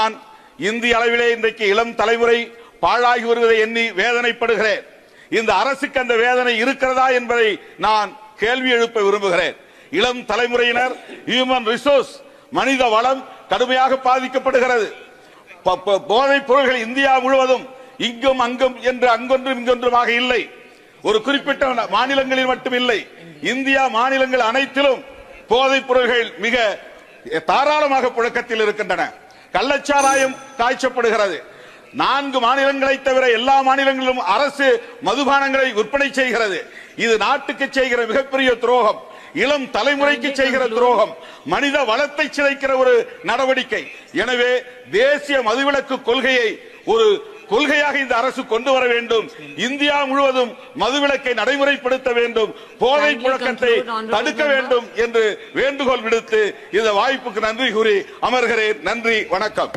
நான் இந்திய அளவிலே இன்றைக்கு இளம் தலைமுறை பாழாகி வருவதை எண்ணி வேதனைப்படுகிறேன். இந்த அரசுக்கு அந்த வேதனை இருக்கிறதா என்பதை நான் கேள்வி எழுப்ப விரும்புகிறேன். இளம் தலைமுறையினர் ஹியூமன் ரிசோர்ஸ் மனித வளம் கடுமையாக பாதிக்கப்படுகிறது. போதைப் பொருள்கள் இந்தியா முழுவதும் இங்கும் அங்கும் என்று அங்கொன்றும் இங்கொன்றுமாக இல்லை. ஒரு குறிப்பிட்ட மாநிலங்களில் மட்டும் இல்லை, இந்தியா மாநிலங்கள் அனைத்திலும் போதைப் பொருள்கள் மிக தாராளமாக புழக்கத்தில் இருக்கின்றன. கள்ளச்சாராயம் காய்ச்சப்படுகிறது. 4 மாநிலங்களை தவிர எல்லா மாநிலங்களிலும் அரசு மதுபானங்களை விற்பனை செய்கிறது. இது நாட்டுக்கு செய்கிற மிகப்பெரிய துரோகம், இளம் தலைமுறைக்கு செய்கிற துரோகம், மனித வளத்தை சிதைக்கிற ஒரு நடவடிக்கை. எனவே தேசிய மதுவிலக்கு கொள்கையை ஒரு கொள்கையாக இந்த அரசு கொண்டு வர வேண்டும். இந்தியா முழுவதும் மதுவிலக்கை நடைமுறைப்படுத்த வேண்டும், போதை புழக்கத்தை தடுக்க வேண்டும் என்று வேண்டுகோள் விடுத்து இந்த வாய்ப்புக்கு நன்றி கூறி அமர்கிறேன். நன்றி, வணக்கம்.